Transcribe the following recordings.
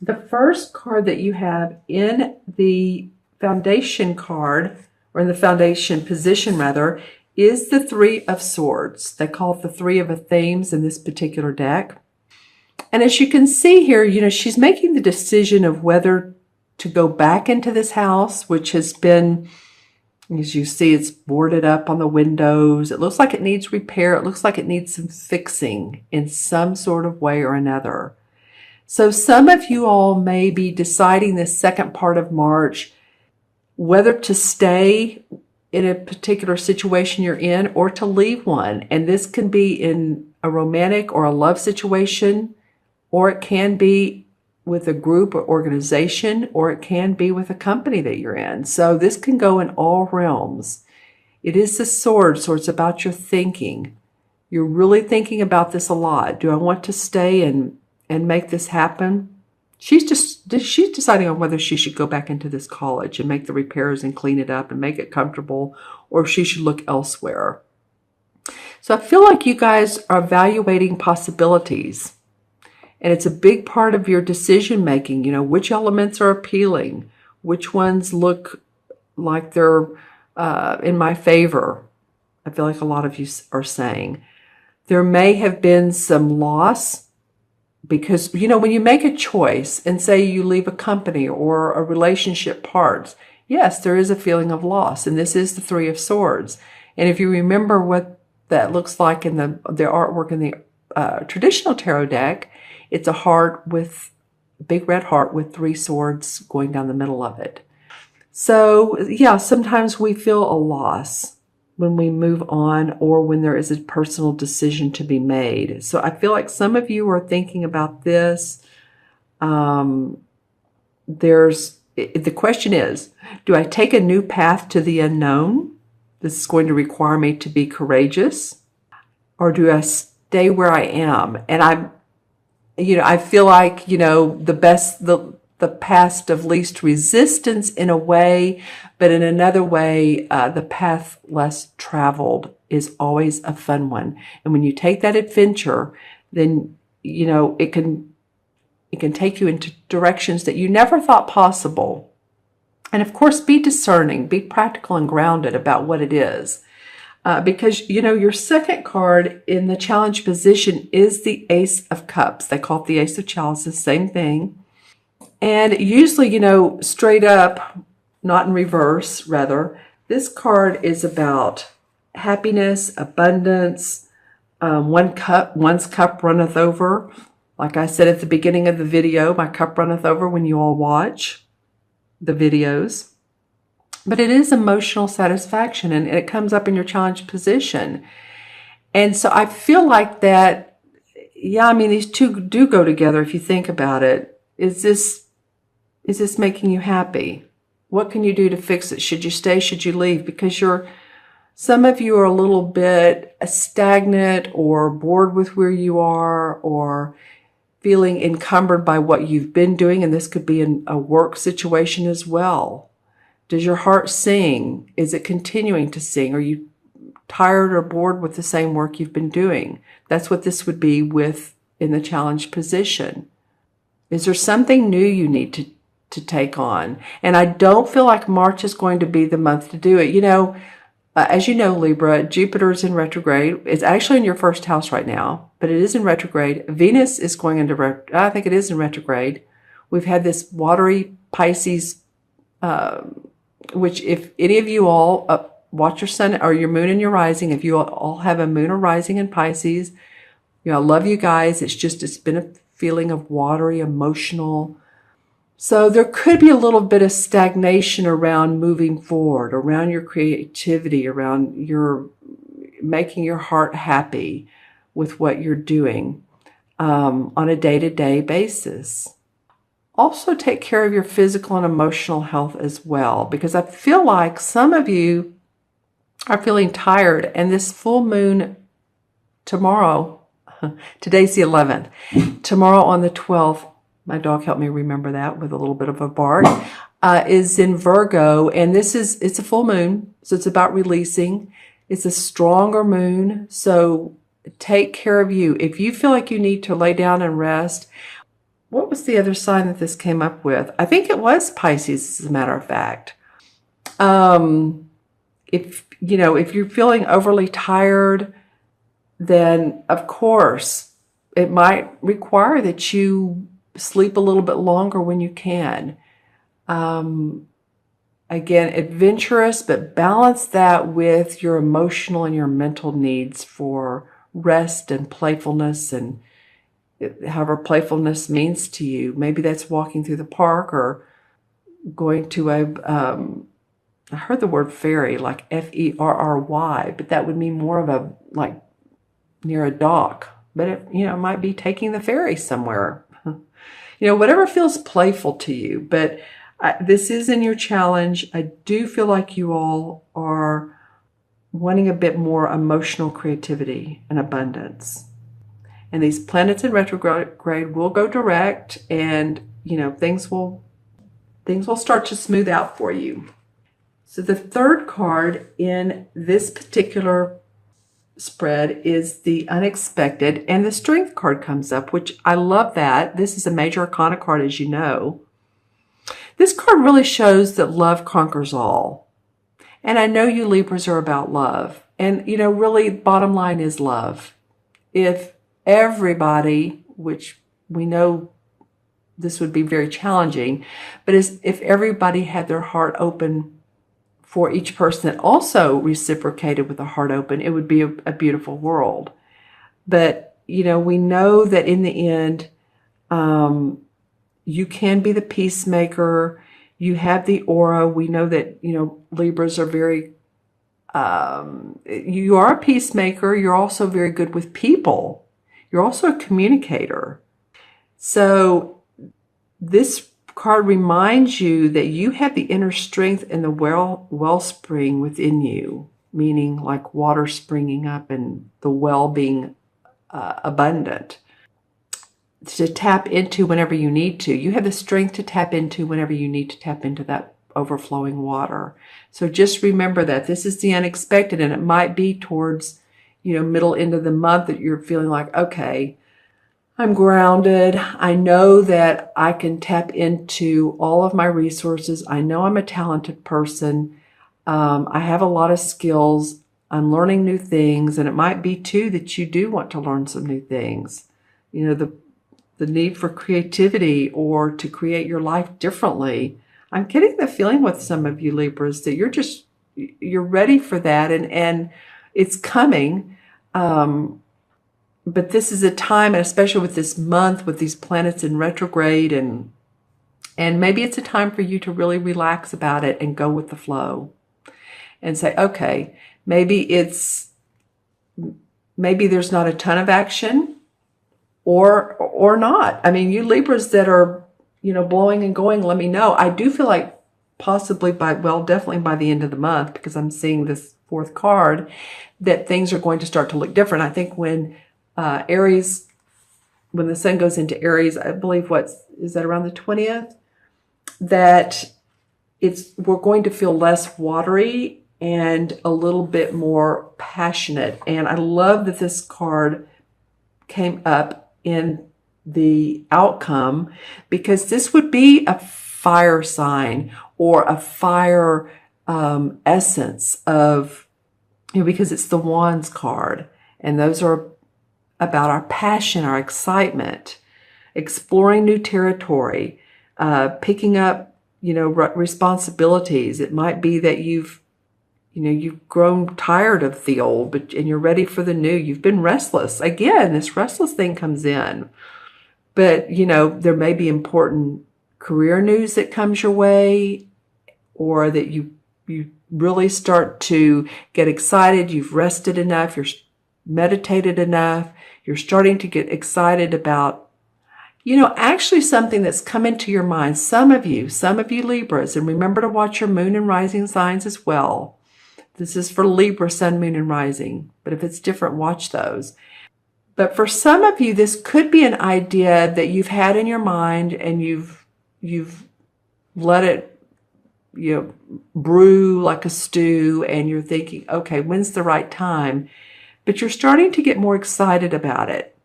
The first card that you have in the foundation card, or in the foundation position rather, is the Three of Swords. They call it the Three of Themes in this particular deck. And as you can see here, she's making the decision of whether to go back into this house, which has been, as you see, it's boarded up on the windows. It looks like it needs repair. It looks like it needs some fixing in some sort of way or another. So some of you all may be deciding this second part of March whether to stay in a particular situation you're in or to leave one. And this can be in a romantic or a love situation, or it can be with a group or organization, or it can be with a company that you're in. So this can go in all realms. It is the sword, so it's about your thinking. You're really thinking about this a lot. Do I want to stay and make this happen? She's deciding on whether she should go back into this college and make the repairs and clean it up and make it comfortable, or if she should look elsewhere. So I feel like you guys are evaluating possibilities, and it's a big part of your decision making. Which elements are appealing, which ones look like they're in my favor. I feel like a lot of you are saying there may have been some loss. Because, when you make a choice and say you leave a company or a relationship parts, yes, there is a feeling of loss. And this is the Three of Swords. And if you remember what that looks like in the artwork in the traditional tarot deck, it's a heart with a big red heart with three swords going down the middle of it. So, yeah, sometimes we feel a loss when we move on or when there is a personal decision to be made. So I feel like some of you are thinking about this. The question is, do I take a new path to the unknown? This is going to require me to be courageous. Or do I stay where I am? And I feel like, the path of least resistance in a way, but in another way, the path less traveled is always a fun one. And when you take that adventure, then, it can take you into directions that you never thought possible. And of course, be discerning, be practical and grounded about what it is. Because, your second card in the challenge position is the Ace of Cups. They call it the Ace of Chalices, same thing. And usually, straight up, not in reverse, rather, this card is about happiness, abundance. One's cup runneth over. Like I said at the beginning of the video, my cup runneth over when you all watch the videos. But it is emotional satisfaction, and it comes up in your challenge position. And so I feel like that, these two do go together if you think about it. Is this making you happy? What can you do to fix it? Should you stay? Should you leave? Because some of you are a little bit stagnant or bored with where you are, or feeling encumbered by what you've been doing. And this could be in a work situation as well. Does your heart sing? Is it continuing to sing? Are you tired or bored with the same work you've been doing? That's what this would be with in the challenge position. Is there something new you need to take on? And I don't feel like March is going to be the month to do it. As you know, Libra, Jupiter's in retrograde. It's actually in your first house right now, but it is in retrograde. Venus is going into I think it is in retrograde. We've had this watery Pisces, which if any of you all watch your sun or your moon and your rising, if you all have a moon or rising in Pisces, I love you guys. It's been a feeling of watery, emotional. So there could be a little bit of stagnation around moving forward, around your creativity, around your making your heart happy with what you're doing on a day-to-day basis. Also take care of your physical and emotional health as well, because I feel like some of you are feeling tired, and this full moon tomorrow, today's the 11th, tomorrow on the 12th, my dog helped me remember that with a little bit of a bark, is in Virgo, and it's a full moon, so it's about releasing. It's a stronger moon, so take care of you. If you feel like you need to lay down and rest, what was the other sign that this came up with? I think it was Pisces, as a matter of fact. If you're feeling overly tired, then of course it might require that you sleep a little bit longer when you can. Again, adventurous, but balance that with your emotional and your mental needs for rest and playfulness, and however playfulness means to you. Maybe that's walking through the park or going to I heard the word ferry, like Ferry, but that would mean more of a, like, near a dock. But it might be taking the ferry somewhere. Whatever feels playful to you. But this is in your challenge. I do feel like you all are wanting a bit more emotional creativity and abundance. And these planets in retrograde will go direct, and things will start to smooth out for you. So the third card in this particular spread is the unexpected, and the strength card comes up, which I love that. This is a major arcana card, as you know. This card really shows that love conquers all. And I know you Libras are about love. And, really, bottom line is love. If everybody, which we know this would be very challenging, but if everybody had their heart open for each person that also reciprocated with a heart open, it would be a beautiful world. But, we know that in the end, you can be the peacemaker. You have the aura. We know that, Libras are very, you are a peacemaker. You're also very good with people. You're also a communicator. So this card reminds you that you have the inner strength and the wellspring within you, meaning like water springing up and the well being abundant, to tap into whenever you need to. You have the strength to tap into whenever you need to tap into that overflowing water. So just remember that this is the unexpected, and it might be towards, middle end of the month that you're feeling like, okay, I'm grounded. I know that I can tap into all of my resources. I know I'm a talented person. I have a lot of skills. I'm learning new things. And it might be too that you do want to learn some new things. The need for creativity or to create your life differently. I'm getting the feeling with some of you Libras that you're ready for that, and it's coming. But this is a time, and especially with this month, with these planets in retrograde, and maybe it's a time for you to really relax about it and go with the flow and say, okay, maybe there's not a ton of action or not. I mean, you Libras that are, blowing and going, let me know. I do feel like possibly definitely by the end of the month, because I'm seeing this fourth card, that things are going to start to look different. I think when Aries, when the sun goes into Aries, I believe is that around the 20th, that we're going to feel less watery and a little bit more passionate. And I love that this card came up in the outcome, because this would be a fire sign or a fire essence of, because it's the Wands card, and those are about our passion, our excitement, exploring new territory, picking up, responsibilities. It might be that you've grown tired of the old, and you're ready for the new. You've been restless. Again, this restless thing comes in. But, there may be important career news that comes your way, or that you really start to get excited. You've rested enough. You're meditated enough. You're starting to get excited about, actually something that's come into your mind. Some of you Libras, and remember to watch your moon and rising signs as well. This is for Libra, sun, moon, and rising. But if it's different, watch those. But for some of you, this could be an idea that you've had in your mind, and you've let it, brew like a stew, and you're thinking, okay, when's the right time? But you're starting to get more excited about it.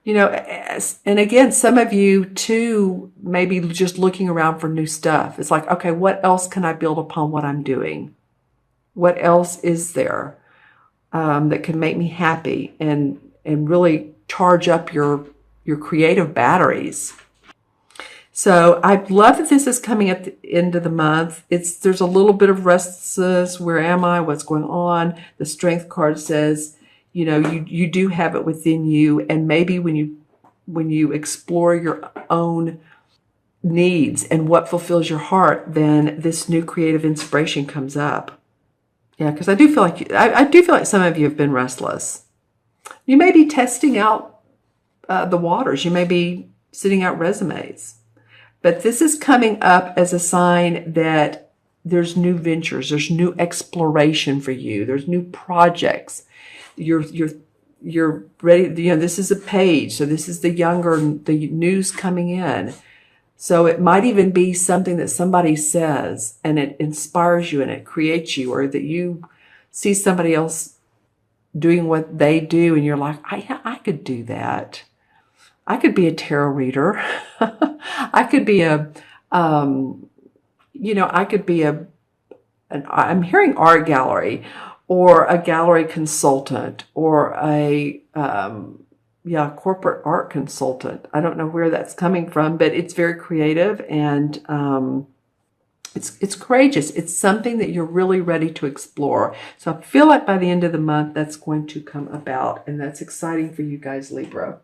And again, some of you too, maybe just looking around for new stuff. It's like, okay, what else can I build upon what I'm doing? What else is there that can make me happy and really charge up your creative batteries? So I love that this is coming at the end of the month. There's a little bit of restlessness. Where am I? What's going on? The Strength card says, you do have it within you, and maybe when you explore your own needs and what fulfills your heart, then this new creative inspiration comes up. Yeah, because I do feel like some of you have been restless. You may be testing out the waters. You may be sending out resumes. But this is coming up as a sign that there's new ventures, there's new exploration for you, there's new projects. You're ready. This is a page, so this is the news coming in. So it might even be something that somebody says and it inspires you and it creates you, or that you see somebody else doing what they do and you're like, I could do that. I could be a tarot reader. I could be I'm hearing art gallery, or a gallery consultant, or a corporate art consultant. I don't know where that's coming from, but it's very creative and it's courageous. It's something that you're really ready to explore. So I feel like by the end of the month, that's going to come about, and that's exciting for you guys, Libra.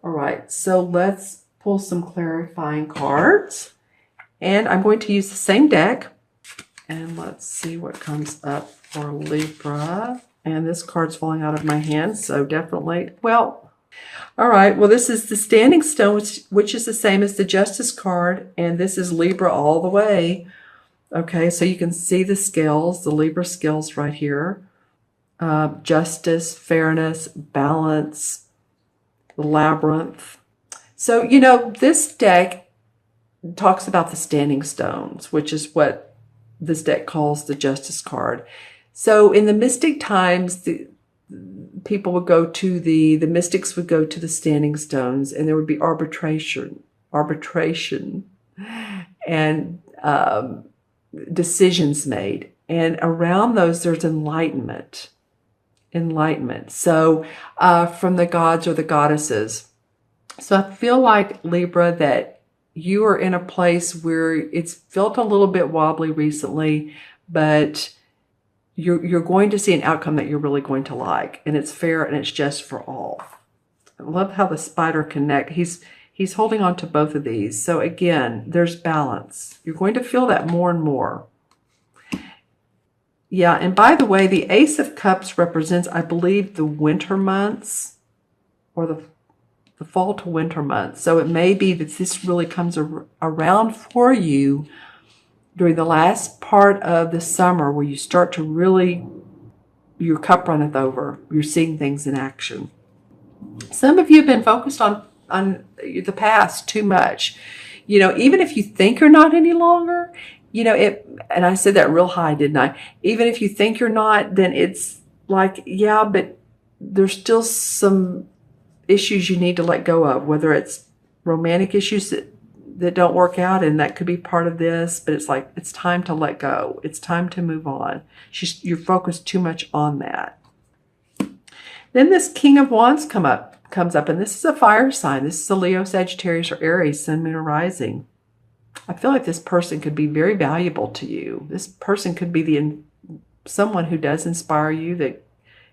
All right, so let's pull some clarifying cards. And I'm going to use the same deck. And let's see what comes up for Libra. And this card's falling out of my hand, so definitely, all right. Well, this is the Standing Stone, which is the same as the Justice card. And this is Libra all the way. Okay, so you can see the scales, the Libra scales right here. Justice, fairness, balance, the Labyrinth. So, this deck talks about the Standing Stones, which is what this deck calls the Justice card. So in the mystic times, the mystics would go to the Standing Stones, and there would be arbitration and decisions made. And around those, there's enlightenment. So from the gods or the goddesses. So I feel like, Libra, that you are in a place where it's felt a little bit wobbly recently, but you're going to see an outcome that you're really going to like, and it's fair and it's just for all. I love how the spider connect. He's holding on to both of these. So again, there's balance. You're going to feel that more and more. Yeah, and by the way, the Ace of Cups represents, I believe, the winter months, or the fall to winter months. So it may be that this really comes around for you during the last part of the summer, where you start to really, your cup runneth over. You're seeing things in action. Some of you have been focused on the past too much. Even if you think you're not any longer, and I said that real high, didn't I? Even if you think you're not, then it's like, yeah, but there's still some issues you need to let go of, whether it's romantic issues that don't work out, and that could be part of this, but it's like, it's time to let go. It's time to move on. You're focused too much on that. Then this King of Wands comes up, and this is a fire sign. This is a Leo, Sagittarius, or Aries, Sun, Moon, or Rising. I feel like this person could be very valuable to you. This person could be someone who does inspire you, that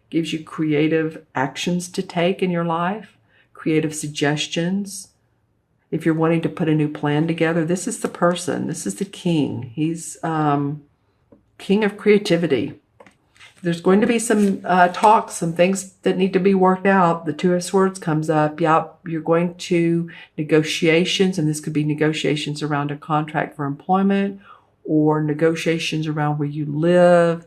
gives you creative actions to take in your life, creative suggestions. If you're wanting to put a new plan together, this is the person. This is the king. He's king of creativity. There's going to be some talks, some things that need to be worked out. The Two of Swords comes up. Yep, you're going to negotiations, and this could be negotiations around a contract for employment, or negotiations around where you live,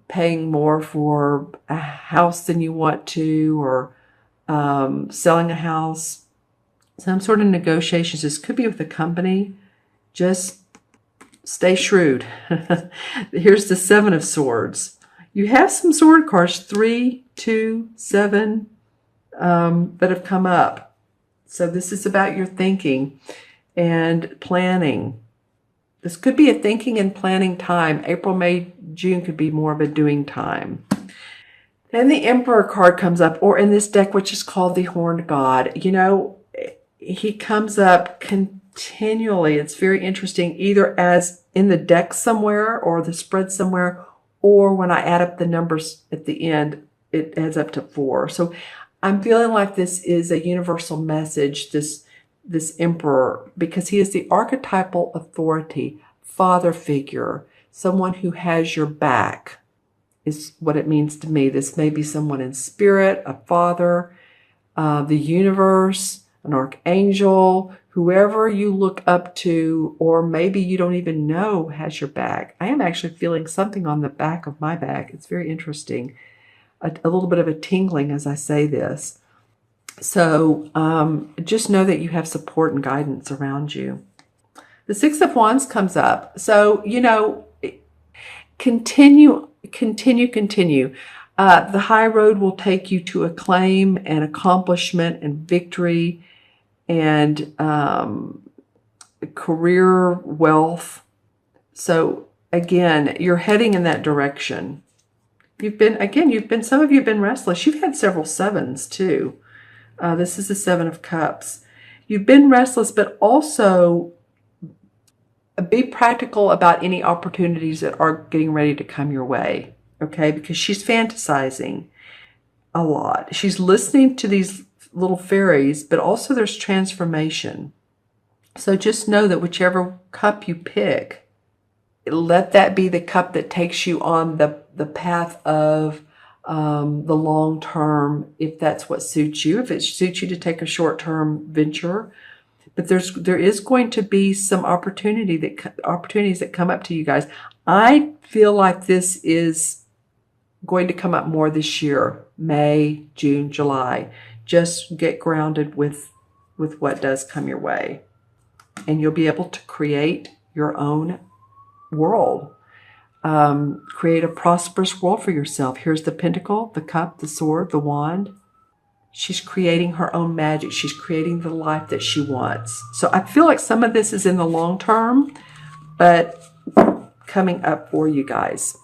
paying more for a house than you want to, or selling a house. Some sort of negotiations. This could be with a company. Just stay shrewd. Here's the Seven of Swords. You have some sword cards, 3, 2, 7, that have come up. So this is about your thinking and planning. This could be a thinking and planning time. April, May, June could be more of a doing time. Then the Emperor card comes up, or in this deck, which is called the Horned God. You know, he comes up continually. It's very interesting, either as in the deck somewhere or the spread somewhere, or when I add up the numbers at the end, it adds up to 4. So I'm feeling like this is a universal message, this Emperor, because he is the archetypal authority, father figure, someone who has your back is what it means to me. This may be someone in spirit, a father, the universe, an archangel, whoever you look up to, or maybe you don't even know has your back. I am actually feeling something on the back of my back. It's very interesting. A little bit of a tingling as I say this. So just know that you have support and guidance around you. The Six of Wands comes up. So, you know, continue. The high road will take you to acclaim and accomplishment and victory and career wealth. So again, you're heading in that direction. Some of you have been restless. You've had several sevens too. This is the Seven of Cups. You've been restless, but also be practical about any opportunities that are getting ready to come your way, okay? Because she's fantasizing a lot. She's listening to these little fairies, but also there's transformation. So just know that whichever cup you pick, let that be the cup that takes you on the path of the long term, if that's what suits you. If it suits you to take a short-term venture, but there is going to be some opportunities that come up to you guys. I feel like this is going to come up more this year, May, June, July. Just get grounded with what does come your way, and you'll be able to create your own world. Create a prosperous world for yourself. Here's the Pentacle, the Cup, the Sword, the Wand. She's creating her own magic. She's creating the life that she wants. So I feel like some of this is in the long term, but coming up for you guys.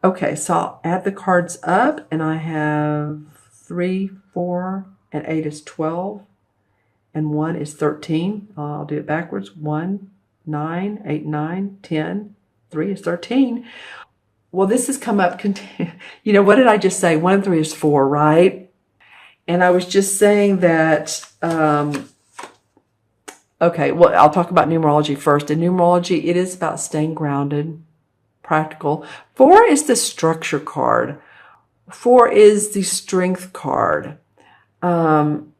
Okay, so I'll add the cards up, and I have 3, 4, and 8 is 12, and 1 is 13. I'll do it backwards. 1, 9, 8, 9, 10. 3 is 13. Well, this has come up. You know, what did I just say? 1 and 3 is 4, right? And I was just saying that, okay, well, I'll talk about numerology first. In numerology, it is about staying grounded, practical. 4 is the structure card. 4 is the strength card.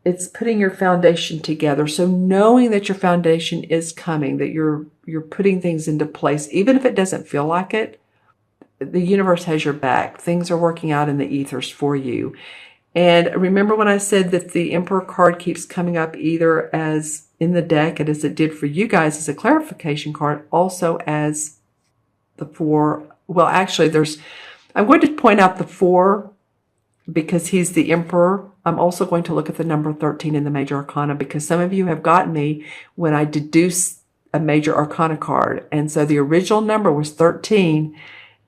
It's putting your foundation together. So knowing that your foundation is coming, that you're putting things into place, even if it doesn't feel like it, the universe has your back. Things are working out in the ethers for you. And remember when I said that the Emperor card keeps coming up either as in the deck, and as it did for you guys as a clarification card, also as the 4. Well, actually, I'm going to point out the 4 because he's the Emperor. I'm also going to look at the number 13 in the Major Arcana, because some of you have gotten me when I deduce a Major Arcana card. And so the original number was 13,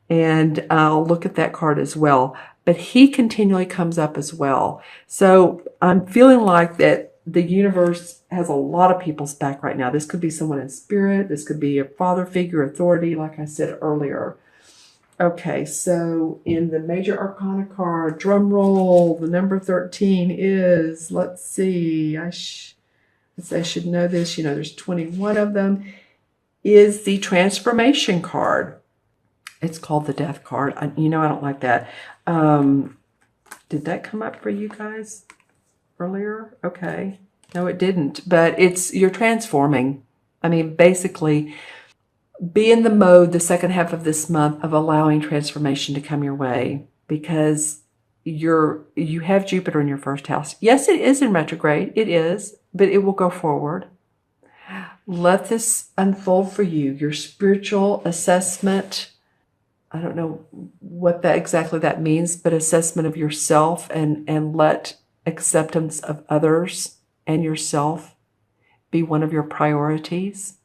and I'll look at that card as well. But he continually comes up as well. So I'm feeling like that the universe has a lot of people's back right now. This could be someone in spirit. This could be a father figure, authority, like I said earlier. Okay, so in the Major Arcana card, drum roll, the number 13 is, let's see, I should know this. You know, there's 21 of them, is the Transformation card. It's called the Death card. I don't like that. Did that come up for you guys earlier? Okay. No, it didn't. But you're transforming. I mean, basically, be in the mode the second half of this month of allowing transformation to come your way, because you have Jupiter in your first house. Yes, it is in retrograde. It is, but it will go forward. Let this unfold for you. Your spiritual assessment, I don't know what exactly that means, but assessment of yourself, and let acceptance of others and yourself be one of your priorities?